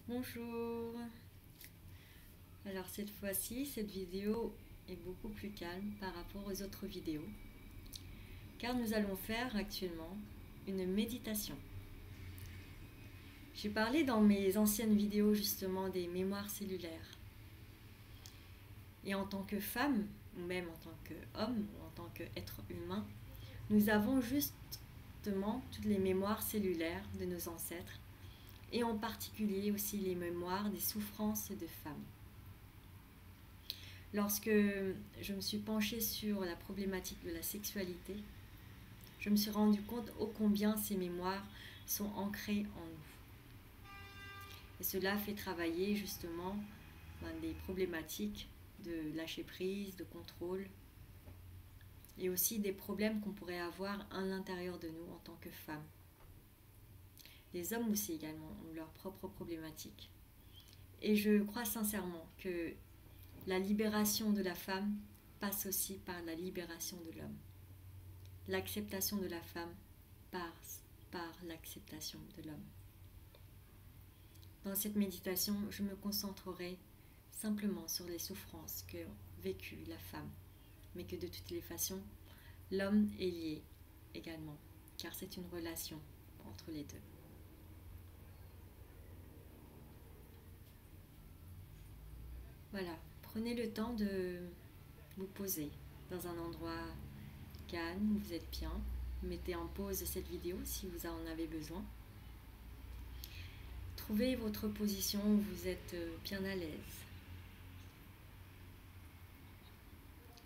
Bonjour. Alors cette fois-ci, cette vidéo est beaucoup plus calme par rapport aux autres vidéos, car nous allons faire actuellement une méditation. J'ai parlé dans mes anciennes vidéos justement des mémoires cellulaires. Et en tant que femme, ou même en tant qu'homme, ou en tant qu'être humain, nous avons justement toutes les mémoires cellulaires de nos ancêtres, et en particulier aussi les mémoires des souffrances de femmes. Lorsque je me suis penchée sur la problématique de la sexualité, je me suis rendu compte ô combien ces mémoires sont ancrées en nous. Et cela fait travailler justement des problématiques de lâcher prise, de contrôle, et aussi des problèmes qu'on pourrait avoir à l'intérieur de nous en tant que femmes. Les hommes aussi également ont leurs propres problématiques. Et je crois sincèrement que la libération de la femme passe aussi par la libération de l'homme. L'acceptation de la femme passe par l'acceptation de l'homme. Dans cette méditation, je me concentrerai simplement sur les souffrances qu'a vécues la femme, mais que de toutes les façons, l'homme est lié également, car c'est une relation entre les deux. Voilà, prenez le temps de vous poser dans un endroit calme, où vous êtes bien. Mettez en pause cette vidéo si vous en avez besoin. Trouvez votre position où vous êtes bien à l'aise.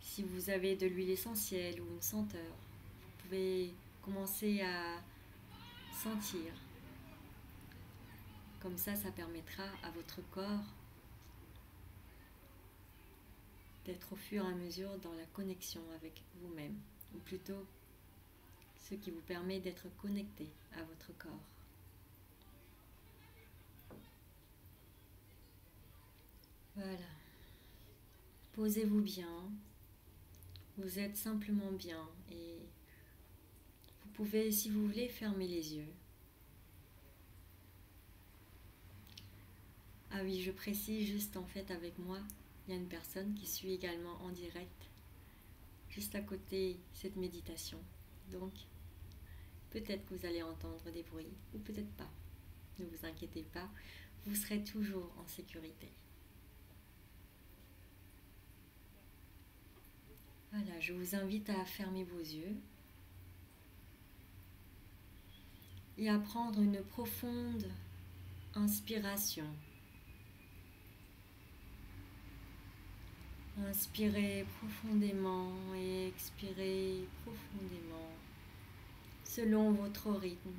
Si vous avez de l'huile essentielle ou une senteur, vous pouvez commencer à sentir. Comme ça permettra à votre corps d'être au fur et à mesure dans la connexion avec vous-même, ou plutôt ce qui vous permet d'être connecté à votre corps. Voilà. Posez-vous bien. Vous êtes simplement bien et vous pouvez, si vous voulez, fermer les yeux. Ah oui, je précise juste en fait avec moi, il y a une personne qui suit également en direct, juste à côté cette méditation. Donc, peut-être que vous allez entendre des bruits ou peut-être pas. Ne vous inquiétez pas, vous serez toujours en sécurité. Voilà, je vous invite à fermer vos yeux et à prendre une profonde inspiration. Inspirez profondément et expirez profondément selon votre rythme.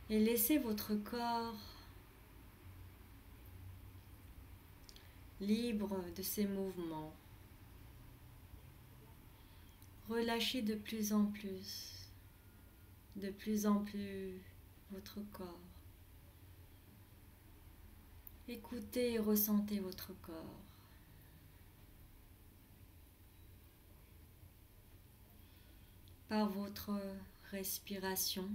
Et laissez votre corps libre de ses mouvements. Relâchez de plus en plus votre corps. Écoutez et ressentez votre corps. Par votre respiration,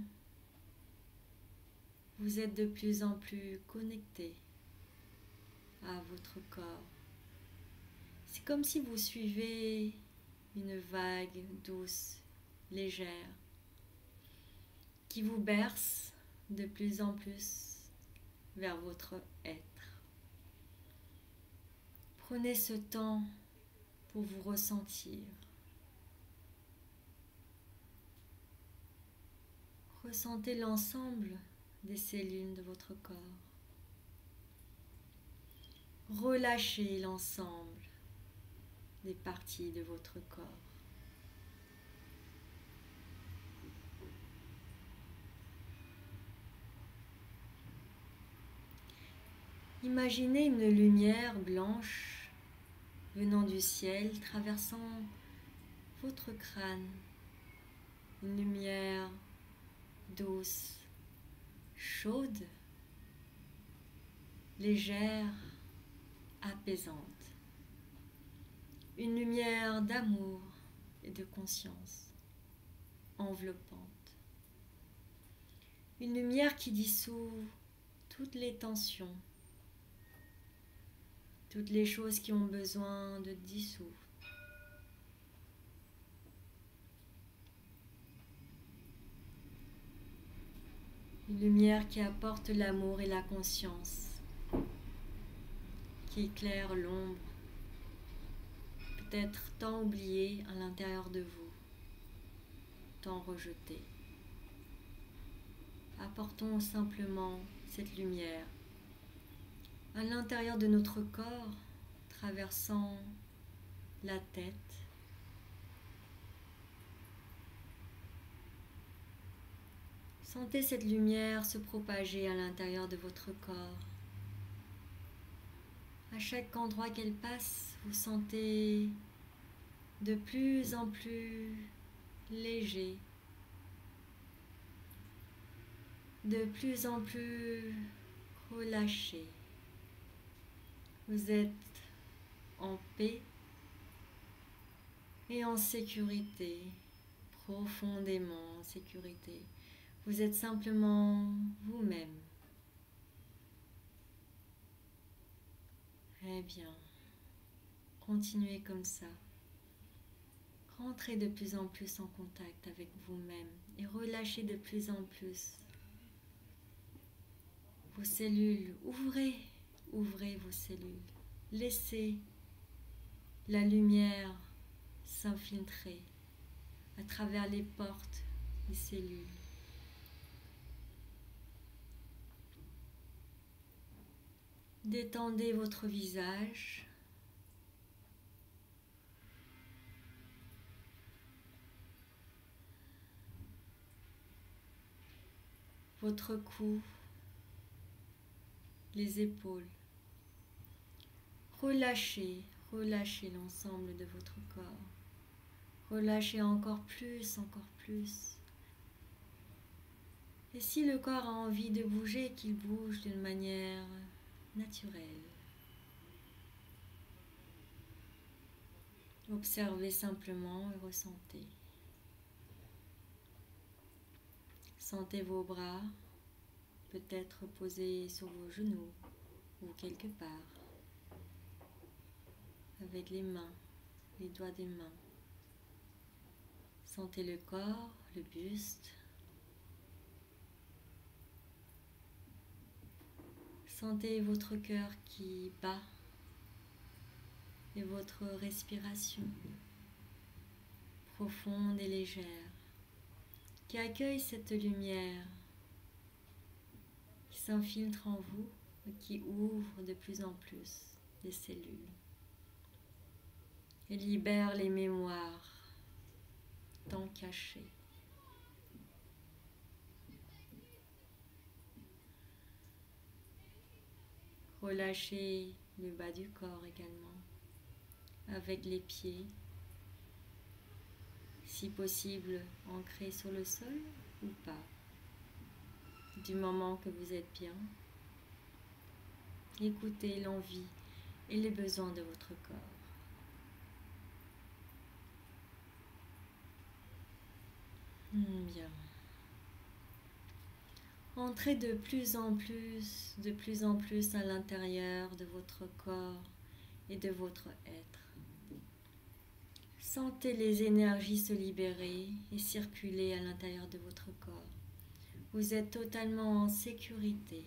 vous êtes de plus en plus connecté à votre corps. C'est comme si vous suivez une vague douce, légère, qui vous berce de plus en plus vers votre être. Prenez ce temps pour vous ressentir. Ressentez l'ensemble des cellules de votre corps. Relâchez l'ensemble des parties de votre corps. Imaginez une lumière blanche venant du ciel, traversant votre crâne. Une lumière douce, chaude, légère, apaisante. Une lumière d'amour et de conscience, enveloppante. Une lumière qui dissout toutes les tensions, toutes les choses qui ont besoin de dissoudre. Une lumière qui apporte l'amour et la conscience, qui éclaire l'ombre, peut-être tant oubliée à l'intérieur de vous, tant rejetée. Apportons simplement cette lumière à l'intérieur de notre corps, traversant la tête, sentez cette lumière se propager à l'intérieur de votre corps. À chaque endroit qu'elle passe, vous sentez de plus en plus léger, de plus en plus relâché. Vous êtes en paix et en sécurité, profondément en sécurité. Vous êtes simplement vous-même. Très bien. Continuez comme ça. Rentrez de plus en plus en contact avec vous-même et relâchez de plus en plus vos cellules. Ouvrez vos cellules. Laissez la lumière s'infiltrer à travers les portes des cellules. Détendez votre visage. Votre cou, les épaules. Relâchez l'ensemble de votre corps. Relâchez encore plus, encore plus. Et si le corps a envie de bouger, qu'il bouge d'une manière naturelle. Observez simplement et ressentez. Sentez vos bras peut-être posés sur vos genoux ou quelque part. Avec les mains, les doigts des mains. Sentez le corps, le buste. Sentez votre cœur qui bat et votre respiration profonde et légère qui accueille cette lumière qui s'infiltre en vous et qui ouvre de plus en plus les cellules et libère les mémoires tant cachées. Relâchez le bas du corps également, avec les pieds, si possible ancrés sur le sol ou pas, du moment que vous êtes bien. Écoutez l'envie et les besoins de votre corps. Bien. Entrez de plus en plus à l'intérieur de votre corps et de votre être. Sentez les énergies se libérer et circuler à l'intérieur de votre corps. Vous êtes totalement en sécurité.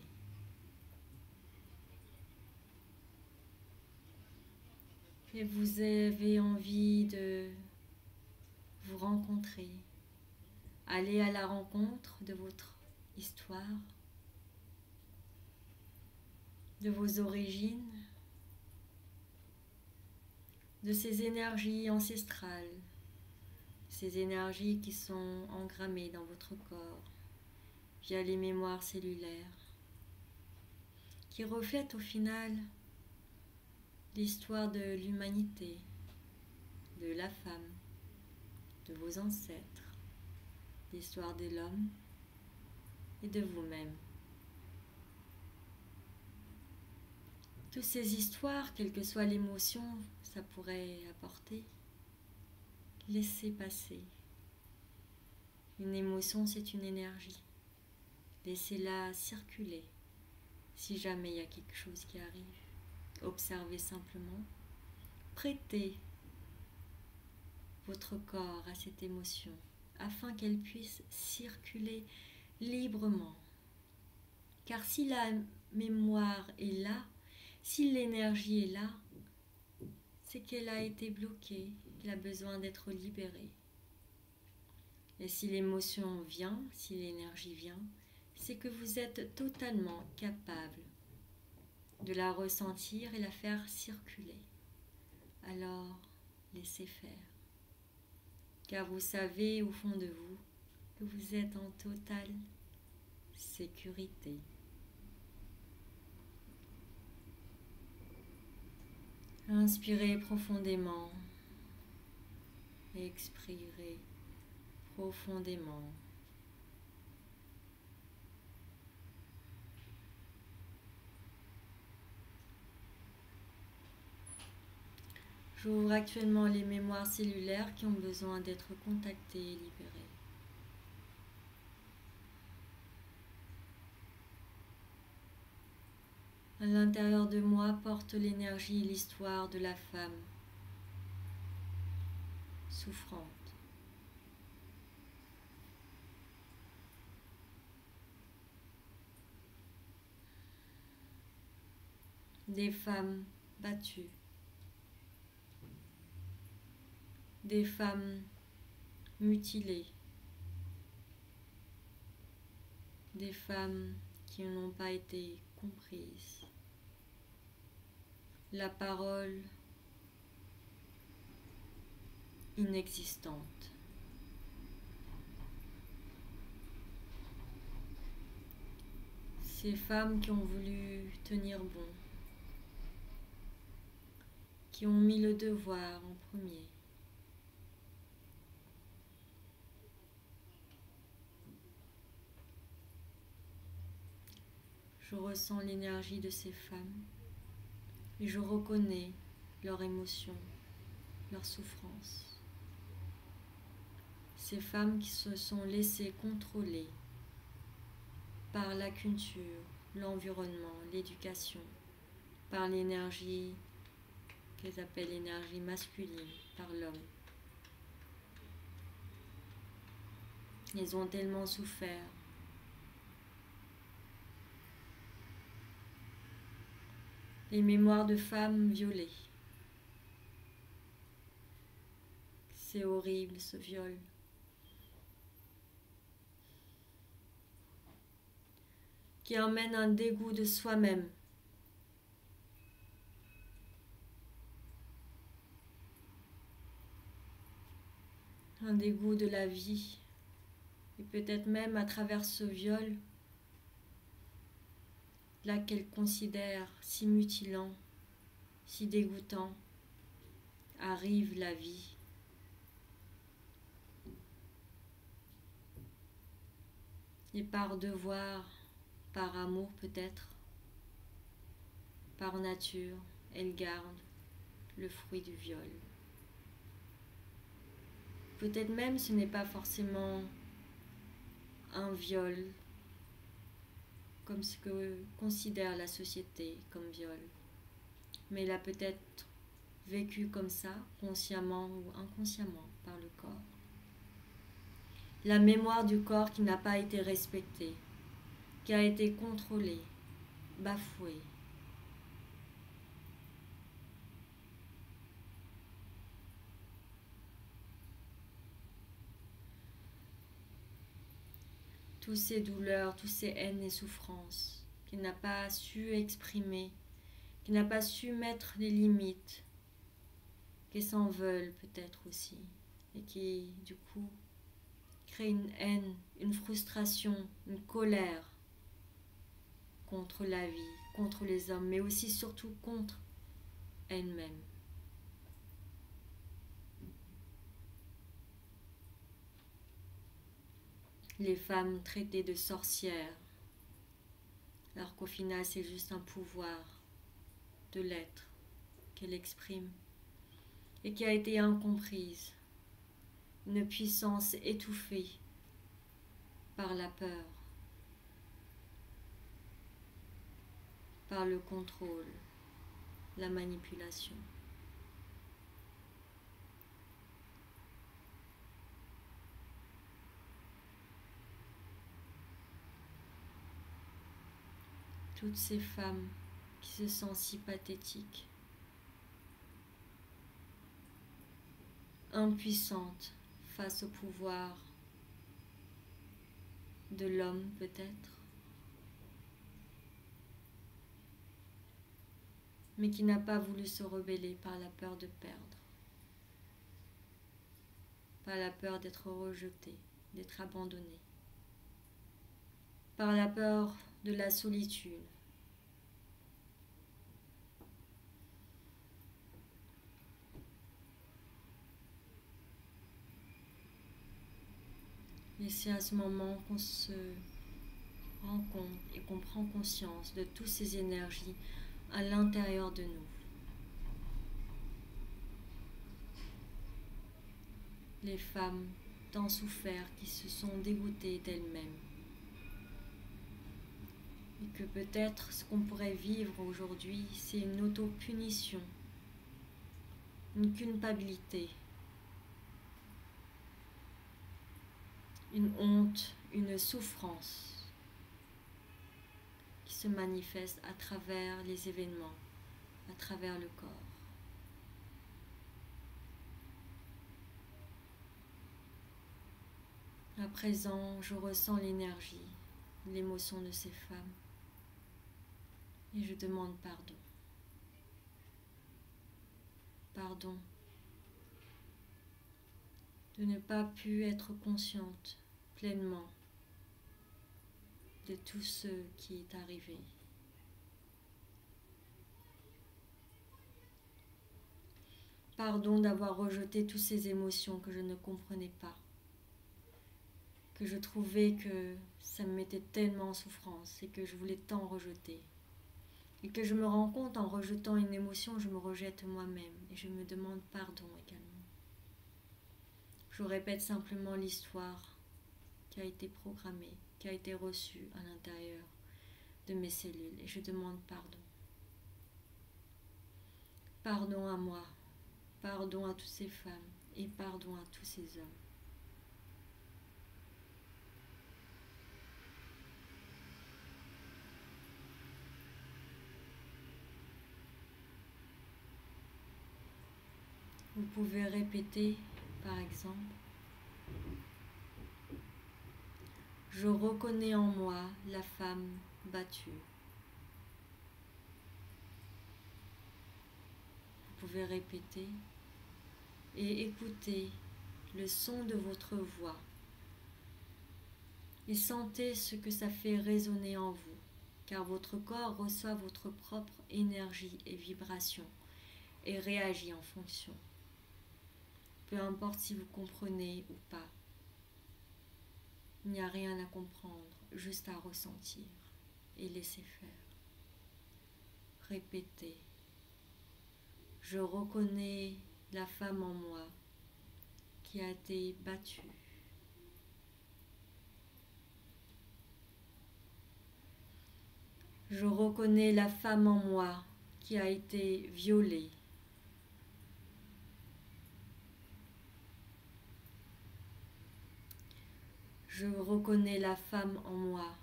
Et vous avez envie de vous rencontrer, aller à la rencontre de votre histoire, de vos origines, de ces énergies ancestrales, ces énergies qui sont engrammées dans votre corps via les mémoires cellulaires, qui reflètent au final l'histoire de l'humanité, de la femme, de vos ancêtres, l'histoire de l'homme et de vous-même. Toutes ces histoires, quelle que soit l'émotion ça pourrait apporter, laissez passer. Une émotion, c'est une énergie. Laissez-la circuler Si jamais il y a quelque chose qui arrive, observez simplement. Prêtez votre corps à cette émotion afin qu'elle puisse circuler librement. Car si la mémoire est là, si l'énergie est là, c'est qu'elle a été bloquée, qu'elle a besoin d'être libérée. Et si l'émotion vient, si l'énergie vient, c'est que vous êtes totalement capable de la ressentir et la faire circuler. Alors, laissez faire. Car vous savez au fond de vous que vous êtes en totale sécurité. Inspirez profondément. Expirez profondément. J'ouvre actuellement les mémoires cellulaires qui ont besoin d'être contactées et libérées. À l'intérieur de moi porte l'énergie et l'histoire de la femme souffrante. Des femmes battues. Des femmes mutilées. Des femmes qui n'ont pas été comprises. La parole inexistante. Ces femmes qui ont voulu tenir bon, qui ont mis le devoir en premier. Je ressens l'énergie de ces femmes et je reconnais leurs émotions, leurs souffrances. Ces femmes qui se sont laissées contrôler par la culture, l'environnement, l'éducation, par l'énergie qu'elles appellent l'énergie masculine, par l'homme. Elles ont tellement souffert. Les mémoires de femmes violées. C'est horrible ce viol. Qui emmène un dégoût de soi-même. Un dégoût de la vie. Et peut-être même à travers ce viol, là qu'elle considère si mutilant, si dégoûtant, arrive la vie. Et par devoir, par amour peut-être, par nature, elle garde le fruit du viol. Peut-être même ce n'est pas forcément un viol comme ce que considère la société comme viol, mais elle a peut-être vécu comme ça, consciemment ou inconsciemment, par le corps. La mémoire du corps qui n'a pas été respectée, qui a été contrôlée, bafouée. Toutes ces douleurs, toutes ces haines et souffrances qu'il n'a pas su exprimer, qu'il n'a pas su mettre des limites, qui s'en veulent peut-être aussi, et qui du coup créent une haine, une frustration, une colère contre la vie, contre les hommes, mais aussi surtout contre elle-même. Les femmes traitées de sorcières, alors qu'au final c'est juste un pouvoir de l'être qu'elle exprime et qui a été incomprise, une puissance étouffée par la peur. par le contrôle, la manipulation. Toutes ces femmes qui se sentent si pathétiques, impuissantes face au pouvoir de l'homme peut-être, mais qui n'a pas voulu se rebeller par la peur de perdre, par la peur d'être rejeté, d'être abandonné, par la peur de la solitude. Et c'est à ce moment qu'on se rend compte et qu'on prend conscience de toutes ces énergies à l'intérieur de nous. Les femmes tant souffert qui se sont dégoûtées d'elles-mêmes. Et que peut-être ce qu'on pourrait vivre aujourd'hui, c'est une auto-punition, une culpabilité, une honte, une souffrance qui se manifeste à travers les événements, à travers le corps. À présent, je ressens l'énergie, l'émotion de ces femmes et je demande pardon. Pardon de ne pas pu être consciente pleinement de tout ce qui est arrivé. Pardon d'avoir rejeté toutes ces émotions que je ne comprenais pas, que je trouvais que ça me mettait tellement en souffrance et que je voulais tant rejeter. Et que je me rends compte en rejetant une émotion, je me rejette moi-même et je me demande pardon également. Je répète simplement l'histoire qui a été programmée, qui a été reçue à l'intérieur de mes cellules et je demande pardon. Pardon à moi, pardon à toutes ces femmes et pardon à tous ces hommes. Vous pouvez répéter, par exemple, je reconnais en moi la femme battue. Vous pouvez répéter et écouter le son de votre voix et sentez ce que ça fait résonner en vous, car votre corps reçoit votre propre énergie et vibration et réagit en fonction. Peu importe si vous comprenez ou pas, il n'y a rien à comprendre, juste à ressentir et laisser faire. Répétez. Je reconnais la femme en moi qui a été battue. Je reconnais la femme en moi qui a été violée. Je reconnais la femme en moi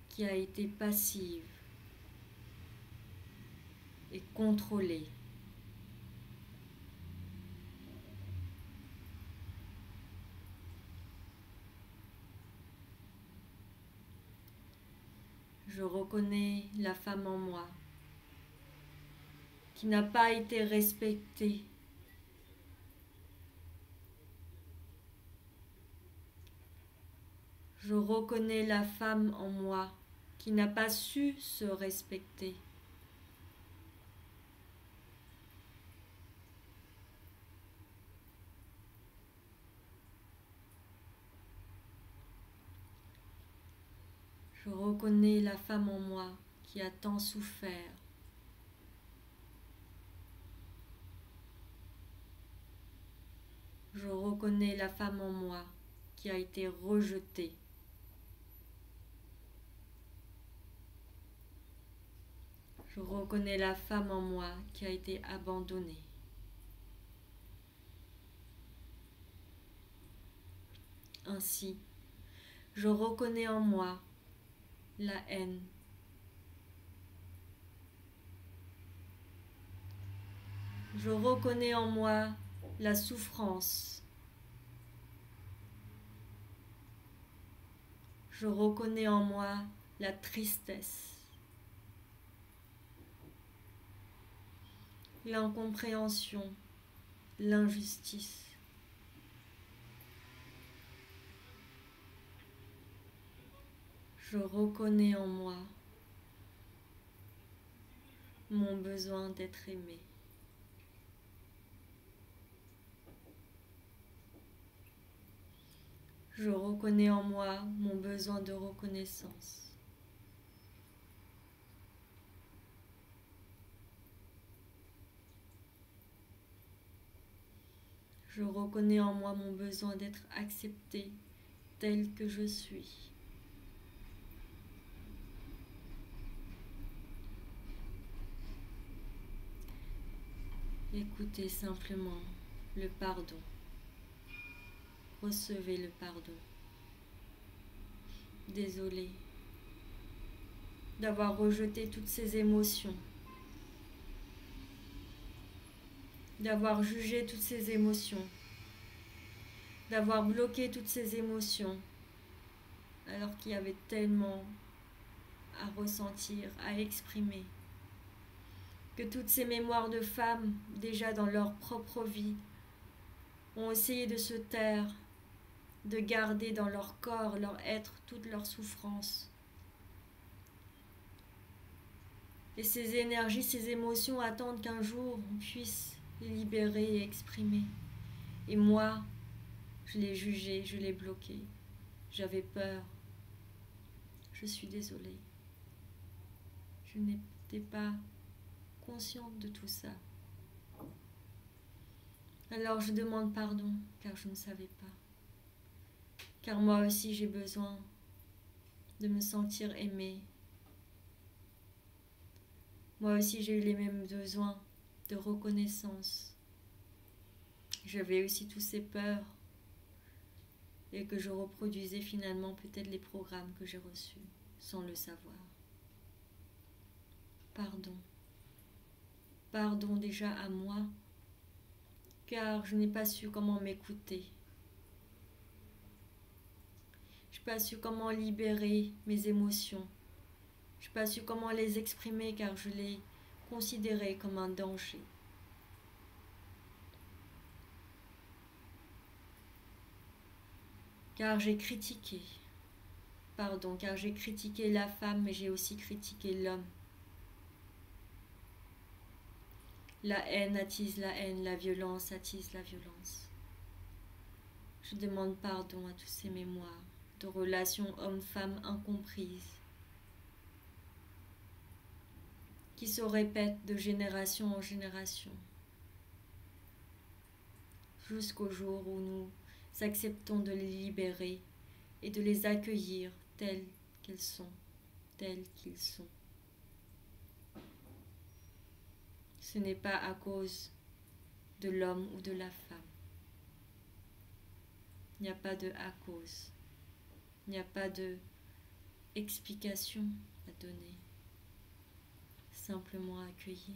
qui a été passive et contrôlée. Je reconnais la femme en moi qui n'a pas été respectée. Je reconnais la femme en moi qui n'a pas su se respecter. Je reconnais la femme en moi qui a tant souffert. Je reconnais la femme en moi qui a été rejetée. Je reconnais la femme en moi qui a été abandonnée. Ainsi, je reconnais en moi la haine. Je reconnais en moi la souffrance. Je reconnais en moi la tristesse, l'incompréhension, l'injustice. Je reconnais en moi mon besoin d'être aimé. Je reconnais en moi mon besoin de reconnaissance. Je reconnais en moi mon besoin d'être accepté tel que je suis. Écoutez simplement le pardon. Recevez le pardon. Désolé d'avoir rejeté toutes ces émotions, d'avoir jugé toutes ces émotions, d'avoir bloqué toutes ces émotions, alors qu'il y avait tellement à ressentir, à exprimer, que toutes ces mémoires de femmes, déjà dans leur propre vie, ont essayé de se taire, de garder dans leur corps, leur être, toute leur souffrance. Et ces énergies, ces émotions attendent qu'un jour on puisse les libérer et exprimer. Et moi, je l'ai jugé, je l'ai bloqué. J'avais peur. Je suis désolée. Je n'étais pas consciente de tout ça. Alors je demande pardon, car je ne savais pas. Car moi aussi j'ai besoin de me sentir aimée. Moi aussi j'ai eu les mêmes besoins de reconnaissance. J'avais aussi tous ces peurs et que je reproduisais finalement peut-être les programmes que j'ai reçus sans le savoir. Pardon. Pardon déjà à moi, car je n'ai pas su comment m'écouter. Je n'ai pas su comment libérer mes émotions. Je n'ai pas su comment les exprimer car je les considérais comme un danger. Car j'ai critiqué. Pardon, car j'ai critiqué la femme, mais j'ai aussi critiqué l'homme. La haine attise la haine, la violence attise la violence. Je demande pardon à toutes ces mémoires de relations hommes-femmes incomprises qui se répètent de génération en génération jusqu'au jour où nous acceptons de les libérer et de les accueillir telles qu'elles sont, tels qu'ils sont. Ce n'est pas à cause de l'homme ou de la femme. Il n'y a pas de à cause. Il n'y a pas de explication à donner. Simplement accueillir.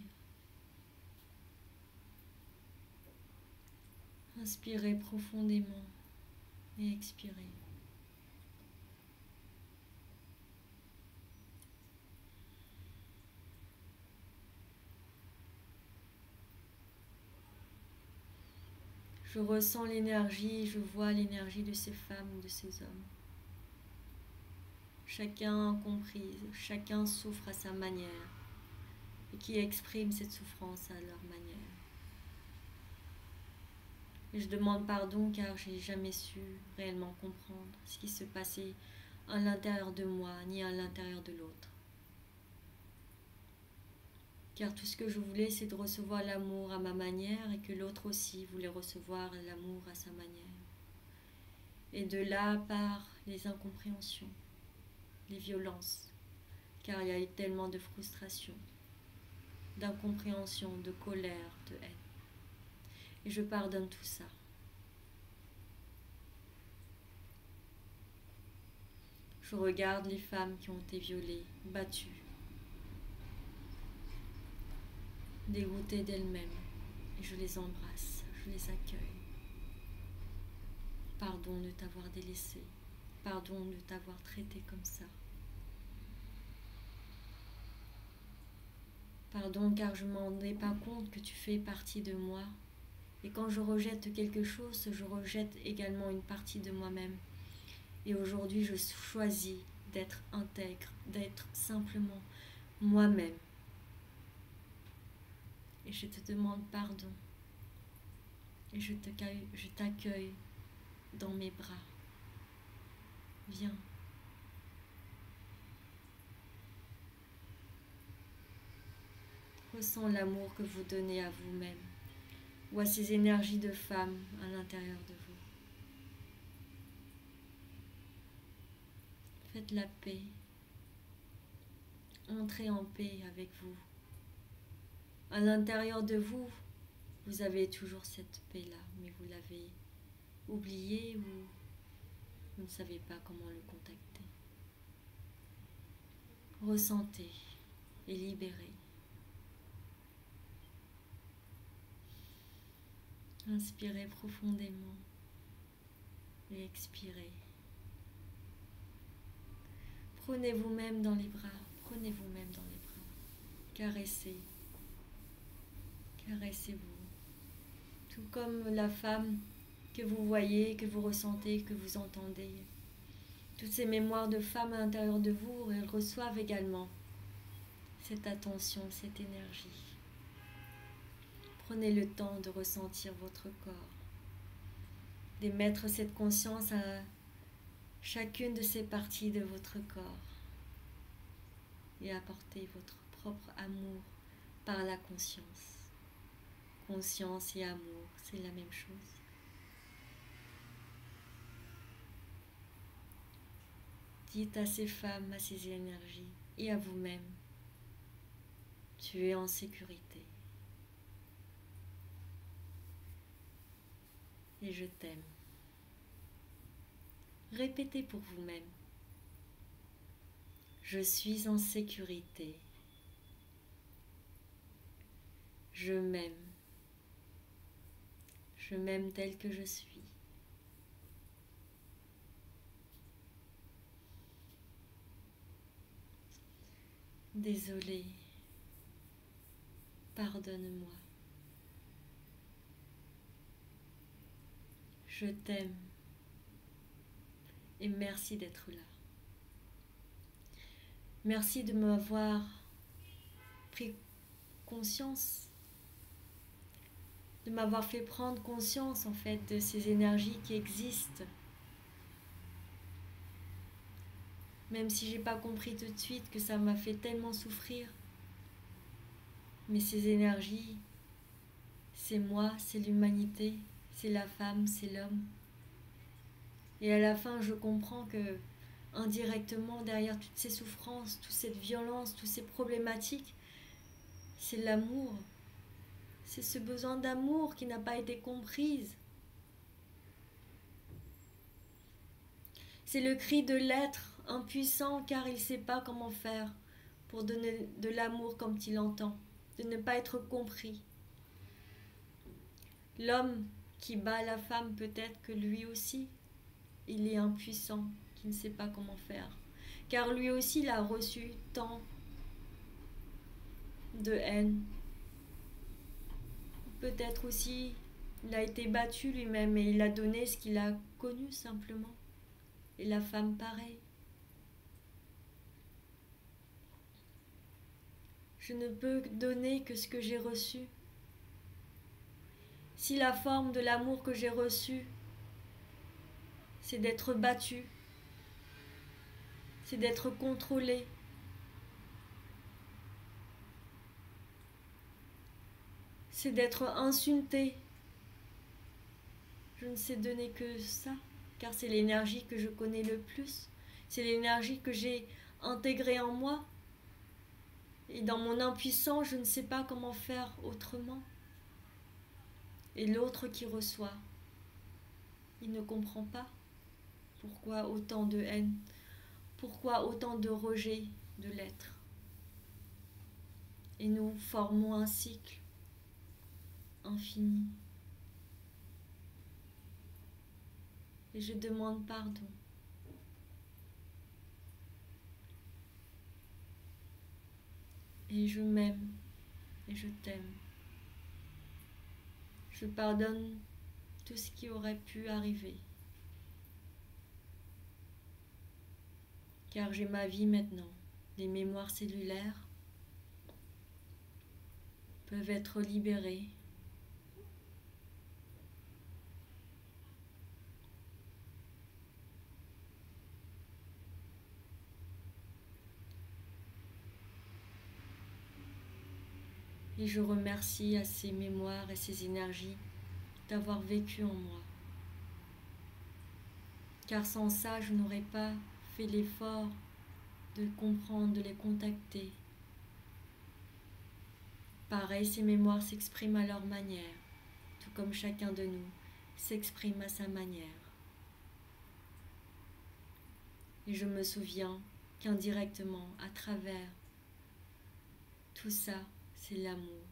Inspirez profondément et expirez. Je ressens l'énergie, je vois l'énergie de ces femmes ou de ces hommes. Chacun comprise, chacun souffre à sa manière et qui exprime cette souffrance à leur manière. Et je demande pardon car je n'ai jamais su réellement comprendre ce qui se passait à l'intérieur de moi ni à l'intérieur de l'autre. Car tout ce que je voulais, c'est de recevoir l'amour à ma manière et que l'autre aussi voulait recevoir l'amour à sa manière. Et de là part les incompréhensions, les violences, car il y a eu tellement de frustration. d'incompréhension, de colère, de haine. Et je pardonne tout ça. Je regarde les femmes qui ont été violées, battues, dégoûtées d'elles-mêmes, et je les embrasse, je les accueille. Pardon de t'avoir délaissé, pardon de t'avoir traité comme ça. Pardon car je ne m'en rendais pas compte que tu fais partie de moi. Et quand je rejette quelque chose, je rejette également une partie de moi-même. Et aujourd'hui, je choisis d'être intègre, d'être simplement moi-même. Et je te demande pardon. Et je t'accueille dans mes bras. Viens. Ressens l'amour que vous donnez à vous-même ou à ces énergies de femme à l'intérieur de vous. Faites la paix. Entrez en paix avec vous. À l'intérieur de vous, vous avez toujours cette paix-là, mais vous l'avez oubliée ou vous ne savez pas comment le contacter. Ressentez et libérez. Inspirez profondément et expirez. Prenez vous-même dans les bras, prenez vous-même dans les bras. Caressez, caressez-vous. Tout comme la femme que vous voyez, que vous ressentez, que vous entendez. Toutes ces mémoires de femmes à l'intérieur de vous, elles reçoivent également cette attention, cette énergie. Prenez le temps de ressentir votre corps, d'émettre cette conscience à chacune de ces parties de votre corps et apporter votre propre amour par la conscience. Conscience et amour, c'est la même chose. Dites à ces femmes, à ces énergies et à vous-même, tu es en sécurité. Et je t'aime. Répétez pour vous-même. Je suis en sécurité. Je m'aime. Je m'aime tel que je suis. Désolée. Pardonne-moi. Je t'aime et merci d'être là. Merci de m'avoir pris conscience, de m'avoir fait prendre conscience en fait de ces énergies qui existent. Même si j'ai pas compris tout de suite que ça m'a fait tellement souffrir. Mais ces énergies, c'est moi, c'est l'humanité. C'est la femme, c'est l'homme. Et à la fin, je comprends que, indirectement, derrière toutes ces souffrances, toute cette violence, toutes ces problématiques, c'est l'amour. C'est ce besoin d'amour qui n'a pas été comprise. C'est le cri de l'être impuissant car il ne sait pas comment faire pour donner de l'amour comme il entend, de ne pas être compris. L'homme qui bat la femme, peut-être que lui aussi, il est impuissant, qui ne sait pas comment faire. Car lui aussi, il a reçu tant de haine. Peut-être aussi, il a été battu lui-même et il a donné ce qu'il a connu simplement. Et la femme, pareil. Je ne peux donner que ce que j'ai reçu. Si la forme de l'amour que j'ai reçu, c'est d'être battu, c'est d'être contrôlé, c'est d'être insulté, je ne sais donner que ça, car c'est l'énergie que je connais le plus, c'est l'énergie que j'ai intégrée en moi. Et dans mon impuissance, je ne sais pas comment faire autrement. Et l'autre qui reçoit, il ne comprend pas pourquoi autant de haine, pourquoi autant de rejet de l'être. Et nous formons un cycle infini. Et je demande pardon. Et je m'aime et je t'aime. Je pardonne tout ce qui aurait pu arriver. Car j'ai ma vie maintenant. Les mémoires cellulaires peuvent être libérées. Et je remercie à ces mémoires et ces énergies d'avoir vécu en moi. Car sans ça, je n'aurais pas fait l'effort de comprendre, de les contacter. Pareil, ces mémoires s'expriment à leur manière, tout comme chacun de nous s'exprime à sa manière. Et je me souviens qu'indirectement, à travers tout ça, c'est l'amour,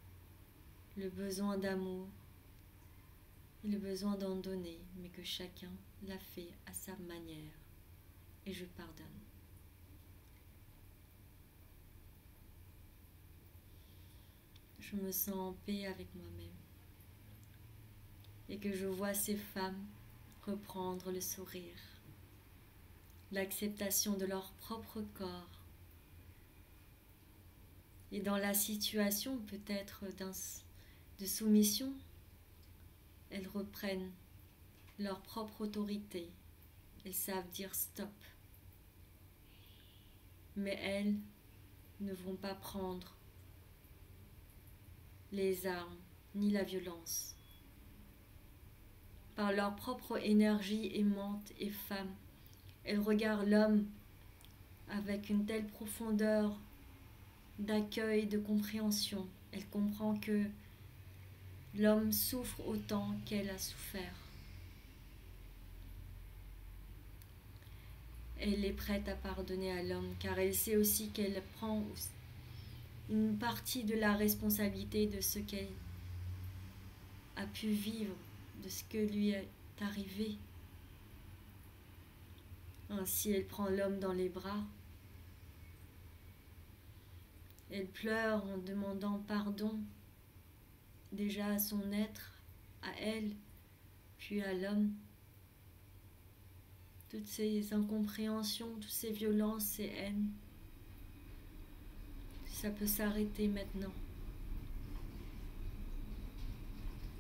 le besoin d'amour et le besoin d'en donner, mais que chacun l'a fait à sa manière. Et je pardonne. Je me sens en paix avec moi-même et que je vois ces femmes reprendre le sourire, l'acceptation de leur propre corps. Et dans la situation peut-être de soumission, elles reprennent leur propre autorité. Elles savent dire stop. Mais elles ne vont pas prendre les armes ni la violence. Par leur propre énergie aimante et femme, elles regardent l'homme avec une telle profondeur d'accueil, de compréhension. Elle comprend que l'homme souffre autant qu'elle a souffert. Elle est prête à pardonner à l'homme, car elle sait aussi qu'elle prend une partie de la responsabilité de ce qu'elle a pu vivre, de ce que lui est arrivé. Ainsi, elle prend l'homme dans les bras. Elle pleure en demandant pardon, déjà à son être, à elle, puis à l'homme. Toutes ces incompréhensions, toutes ces violences, ces haines, ça peut s'arrêter maintenant.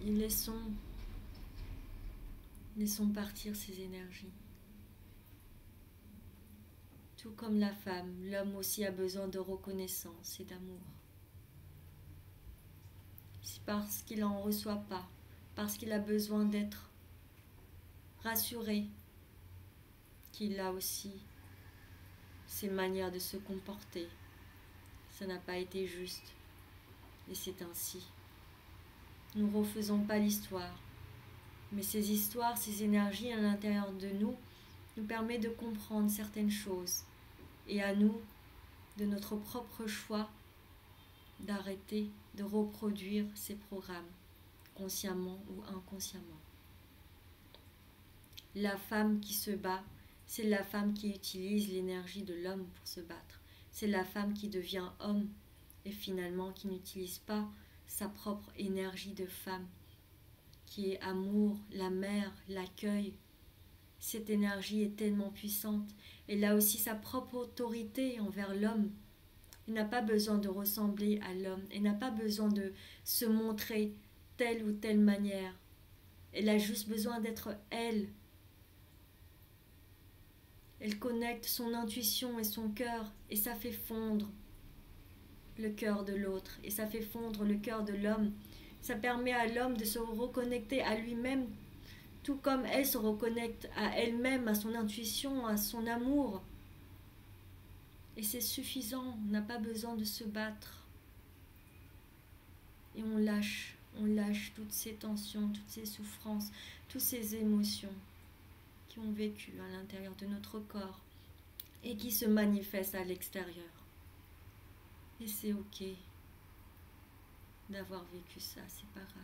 Et laissons partir ces énergies. Tout comme la femme, l'homme aussi a besoin de reconnaissance et d'amour. C'est parce qu'il n'en reçoit pas, parce qu'il a besoin d'être rassuré, qu'il a aussi ses manières de se comporter. Ça n'a pas été juste, et c'est ainsi. Nous ne refaisons pas l'histoire, mais ces histoires, ces énergies à l'intérieur de nous permettent de comprendre certaines choses, et à nous, de notre propre choix, d'arrêter de reproduire ces programmes, consciemment ou inconsciemment. La femme qui se bat, c'est la femme qui utilise l'énergie de l'homme pour se battre. C'est la femme qui devient homme et finalement qui n'utilise pas sa propre énergie de femme, qui est amour, la mère, l'accueil. Cette énergie est tellement puissante. Elle a aussi sa propre autorité envers l'homme. Elle n'a pas besoin de ressembler à l'homme. Elle n'a pas besoin de se montrer telle ou telle manière. Elle a juste besoin d'être elle. Elle connecte son intuition et son cœur et ça fait fondre le cœur de l'autre et ça fait fondre le cœur de l'homme. Ça permet à l'homme de se reconnecter à lui-même, tout comme elle se reconnecte à elle-même, à son intuition, à son amour. Et c'est suffisant, on n'a pas besoin de se battre. Et on lâche toutes ces tensions, toutes ces souffrances, toutes ces émotions qui ont vécu à l'intérieur de notre corps et qui se manifestent à l'extérieur. Et c'est ok d'avoir vécu ça, c'est pas grave.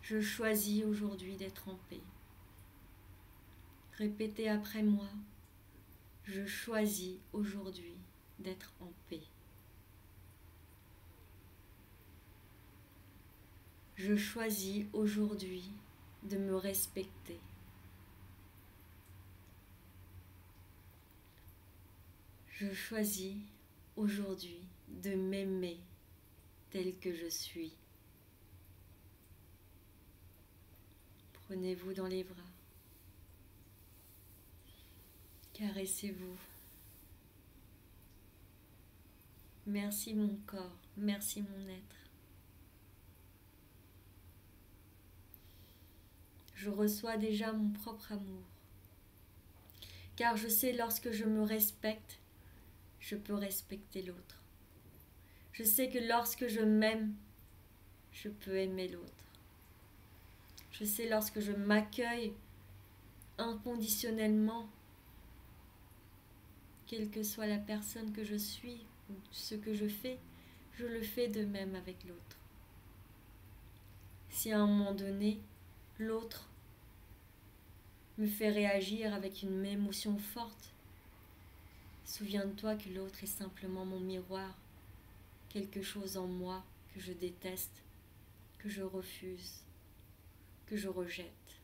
Je choisis aujourd'hui d'être en paix. Répétez après moi. Je choisis aujourd'hui d'être en paix. Je choisis aujourd'hui de me respecter. Je choisis aujourd'hui de m'aimer tel que je suis. Prenez-vous dans les bras. Caressez-vous. Merci mon corps, merci mon être. Je reçois déjà mon propre amour. Car je sais lorsque je me respecte, je peux respecter l'autre. Je sais que lorsque je m'aime, je peux aimer l'autre. Je sais lorsque je m'accueille inconditionnellement, quelle que soit la personne que je suis ou ce que je fais, je le fais de même avec l'autre. Si à un moment donné, l'autre me fait réagir avec une émotion forte, souviens-toi que l'autre est simplement mon miroir, quelque chose en moi que je déteste, que je refuse, que je rejette.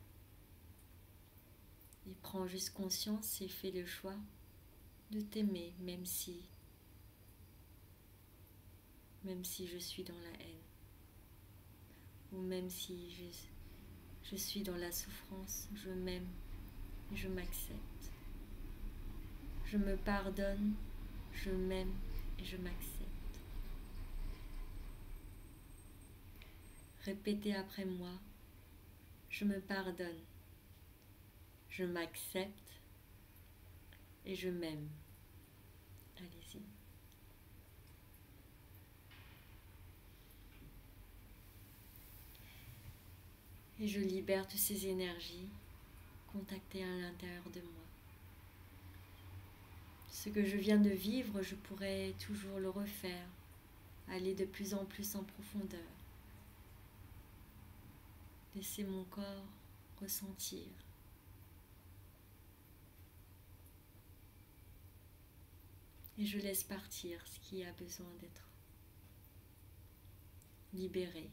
Et prends juste conscience et fais le choix de t'aimer, même si je suis dans la haine, ou même si je suis dans la souffrance, je m'aime et je m'accepte. Je me pardonne, je m'aime et je m'accepte. Répétez après moi, je me pardonne, je m'accepte et je m'aime. Allez-y. Et je libère toutes ces énergies contactées à l'intérieur de moi. Ce que je viens de vivre, je pourrais toujours le refaire, aller de plus en plus en profondeur. Laisser mon corps ressentir. Et je laisse partir ce qui a besoin d'être libéré.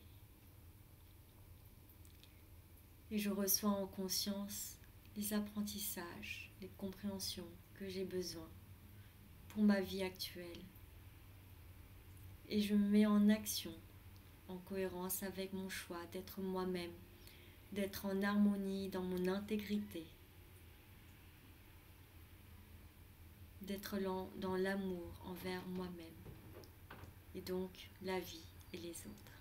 Et je reçois en conscience les apprentissages, les compréhensions que j'ai besoin pour ma vie actuelle. Et je me mets en action, en cohérence avec mon choix d'être moi-même, d'être en harmonie dans mon intégrité, d'être dans l'amour envers moi-même et donc la vie et les autres.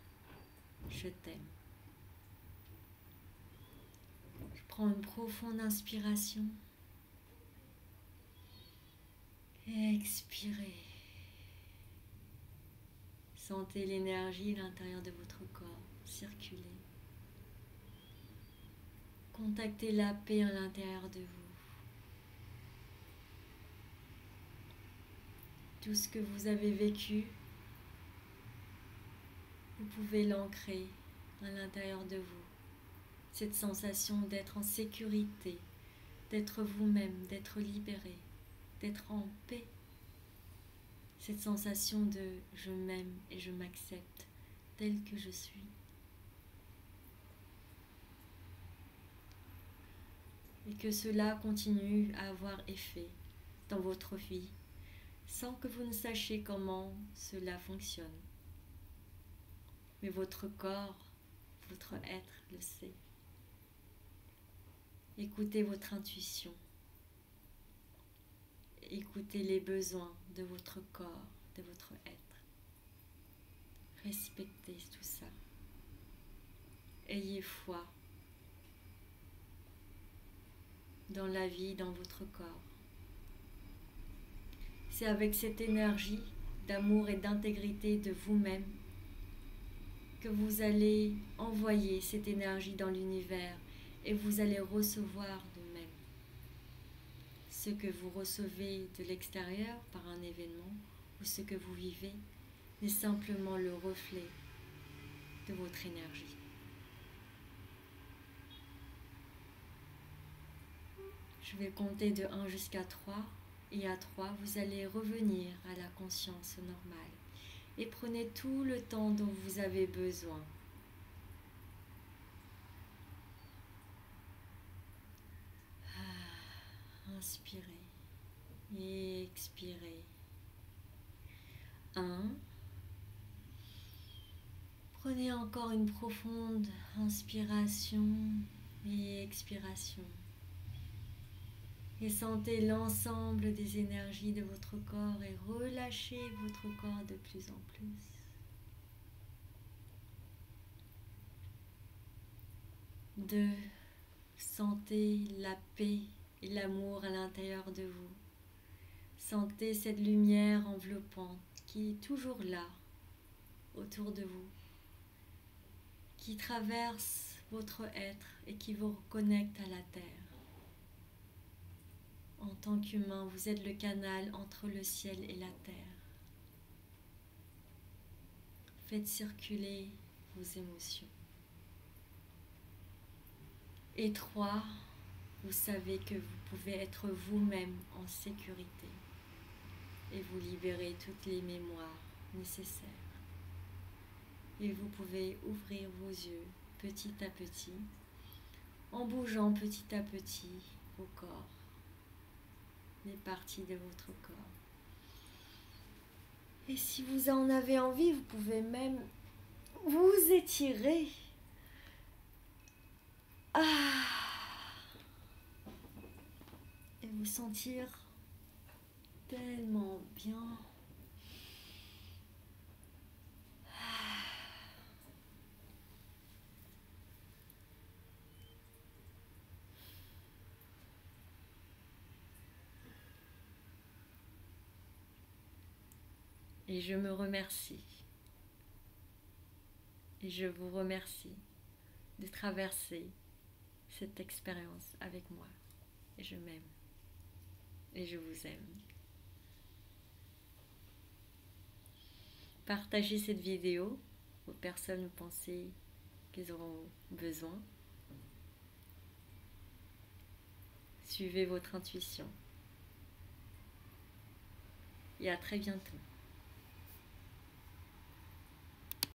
Je t'aime. Je prends une profonde inspiration. Expirez. Sentez l'énergie à l'intérieur de votre corps circuler. Contactez la paix à l'intérieur de vous. Tout ce que vous avez vécu, vous pouvez l'ancrer à l'intérieur de vous. Cette sensation d'être en sécurité, d'être vous-même, d'être libéré, d'être en paix. Cette sensation de je m'aime et je m'accepte tel que je suis. Et que cela continue à avoir effet dans votre vie sans que vous ne sachiez comment cela fonctionne. Mais votre corps, votre être le sait. Écoutez votre intuition. Écoutez les besoins de votre corps, de votre être. Respectez tout ça. Ayez foi. dans la vie, dans votre corps. C'est avec cette énergie d'amour et d'intégrité de vous-même que vous allez envoyer cette énergie dans l'univers et vous allez recevoir de même. Ce que vous recevez de l'extérieur par un événement ou ce que vous vivez n'est simplement le reflet de votre énergie. Je vais compter de 1 jusqu'à 3 et à 3, vous allez revenir à la conscience normale et prenez tout le temps dont vous avez besoin. Inspirez et expirez. 1. Prenez encore une profonde inspiration et expiration. Et sentez l'ensemble des énergies de votre corps et relâchez votre corps de plus en plus. 2. Sentez la paix et l'amour à l'intérieur de vous. Sentez cette lumière enveloppante qui est toujours là, autour de vous, qui traverse votre être et qui vous reconnecte à la terre. En tant qu'humain, vous êtes le canal entre le ciel et la terre. Faites circuler vos émotions. Et 3, vous savez que vous pouvez être vous-même en sécurité et vous libérer toutes les mémoires nécessaires. Et vous pouvez ouvrir vos yeux petit à petit, en bougeant petit à petit vos corps, les parties de votre corps. Et si vous en avez envie, vous pouvez même vous étirer. Et vous sentir tellement bien. Et je me remercie. Et je vous remercie de traverser cette expérience avec moi. Et je m'aime. Et je vous aime. Partagez cette vidéo aux personnes où vous pensez qu'elles auront besoin. Suivez votre intuition. Et à très bientôt.